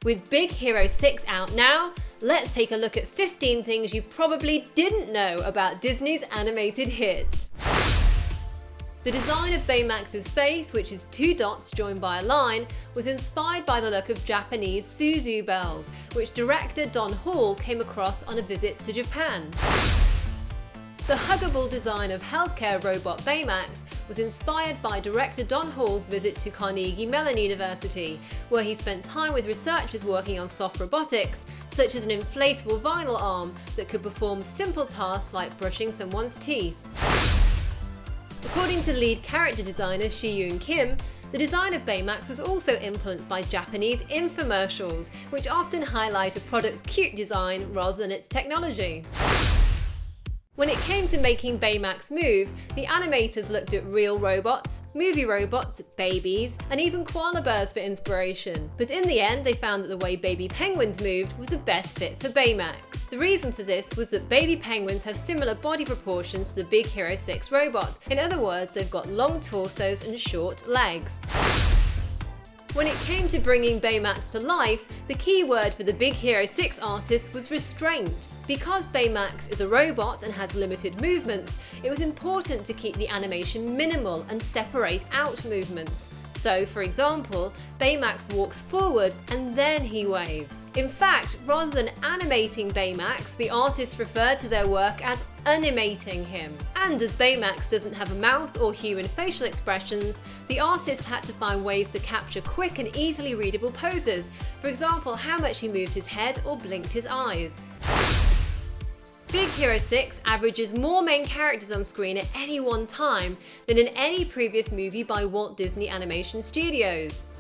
With Big Hero 6 out now, let's take a look at 15 things you probably didn't know about Disney's animated hit. The design of Baymax's face, which is two dots joined by a line, was inspired by the look of Japanese Suzu bells, which director Don Hall came across on a visit to Japan. The huggable design of healthcare robot Baymax was inspired by director Don Hall's visit to Carnegie Mellon University, where he spent time with researchers working on soft robotics, such as an inflatable vinyl arm that could perform simple tasks like brushing someone's teeth. According to lead character designer Shi-Yoon Kim, the design of Baymax was also influenced by Japanese infomercials, which often highlight a product's cute design rather than its technology. When it came to making Baymax move, the animators looked at real robots, movie robots, babies, and even koala bears for inspiration. But in the end, they found that the way baby penguins moved was the best fit for Baymax. The reason for this was that baby penguins have similar body proportions to the Big Hero 6 robot. In other words, they've got long torsos and short legs. When it came to bringing Baymax to life, the key word for the Big Hero 6 artists was restraint. Because Baymax is a robot and has limited movements, it was important to keep the animation minimal and separate out movements. So, for example, Baymax walks forward and then he waves. In fact, rather than animating Baymax, the artists referred to their work as animating him. And as Baymax doesn't have a mouth or human facial expressions, the artists had to find ways to capture quick and easily readable poses, for example how much he moved his head or blinked his eyes. Big Hero 6 averages more main characters on screen at any one time than in any previous movie by Walt Disney Animation Studios.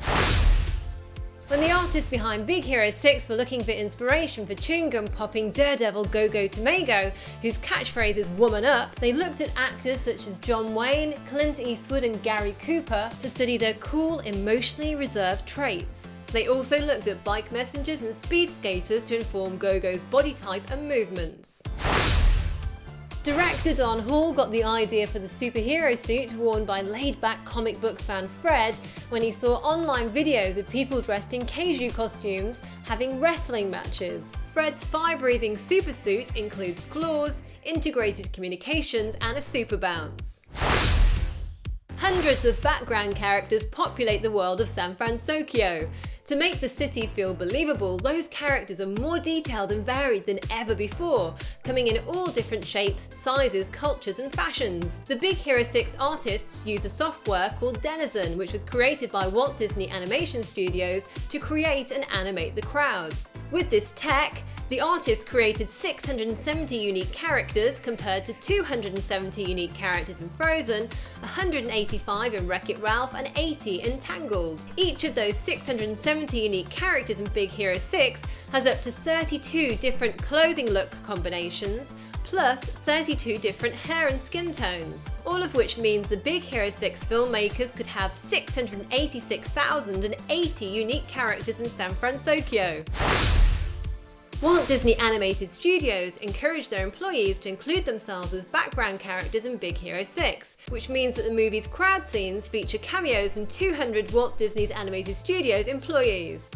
When the artists behind Big Hero 6 were looking for inspiration for chewing gum popping daredevil Go Go Tomago, whose catchphrase is "woman up," they looked at actors such as John Wayne, Clint Eastwood and Gary Cooper to study their cool, emotionally reserved traits. They also looked at bike messengers and speed skaters to inform Go-Go's body type and movements. Director Don Hall got the idea for the superhero suit worn by laid-back comic book fan Fred when he saw online videos of people dressed in kaiju costumes having wrestling matches. Fred's fire-breathing supersuit includes claws, integrated communications, and a super bounce. Hundreds of background characters populate the world of San Fransokyo. To make the city feel believable, those characters are more detailed and varied than ever before, coming in all different shapes, sizes, cultures and fashions. The Big Hero 6 artists use a software called Denizen, which was created by Walt Disney Animation Studios to create and animate the crowds. With this tech, the artists created 670 unique characters compared to 270 unique characters in Frozen, 185 in Wreck-It Ralph and 80 in Tangled. Each of those 670 unique characters in Big Hero 6 has up to 32 different clothing look combinations, plus 32 different hair and skin tones, all of which means the Big Hero 6 filmmakers could have 686,080 unique characters in San Fransokyo. Walt Disney Animated Studios encouraged their employees to include themselves as background characters in Big Hero 6, which means that the movie's crowd scenes feature cameos from 200 Walt Disney Animated Studios employees.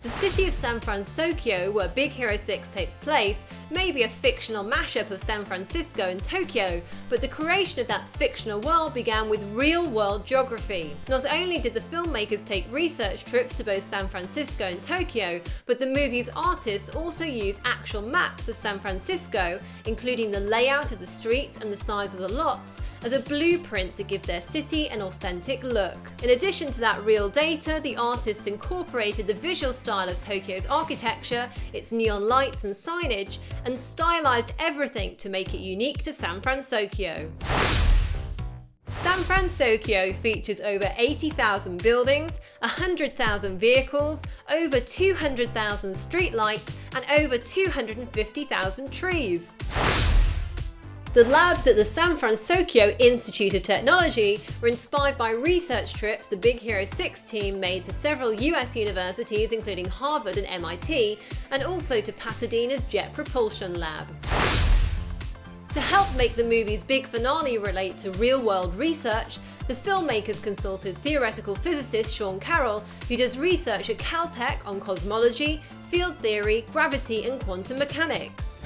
The city of San Fransokyo, where Big Hero 6 takes place, may be a fictional mashup of San Francisco and Tokyo, but the creation of that fictional world began with real-world geography. Not only did the filmmakers take research trips to both San Francisco and Tokyo, but the movie's artists also use actual maps of San Francisco, including the layout of the streets and the size of the lots, as a blueprint to give their city an authentic look. In addition to that real data, the artists incorporated the visual style of Tokyo's architecture, its neon lights and signage, and stylized everything to make it unique to San Fransokyo. San Fransokyo features over 80,000 buildings, 100,000 vehicles, over 200,000 streetlights, and over 250,000 trees. The labs at the San Fransokyo Institute of Technology were inspired by research trips the Big Hero 6 team made to several US universities including Harvard and MIT, and also to Pasadena's Jet Propulsion Lab. To help make the movie's big finale relate to real-world research, The filmmakers consulted theoretical physicist Sean Carroll, who does research at Caltech on cosmology, field theory, gravity and quantum mechanics.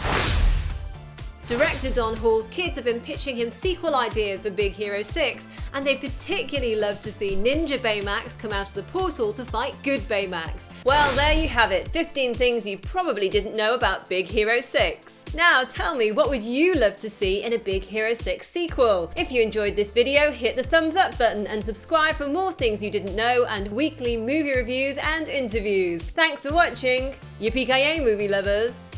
Director Don Hall's kids have been pitching him sequel ideas for Big Hero 6, and they particularly love to see Ninja Baymax come out of the portal to fight good Baymax. Well, there you have it, 15 things you probably didn't know about Big Hero 6. Now tell me, what would you love to see in a Big Hero 6 sequel? If you enjoyed this video, hit the thumbs up button and subscribe for more things you didn't know and weekly movie reviews and interviews. Thanks for watching! Yippee-ki-yay, movie lovers!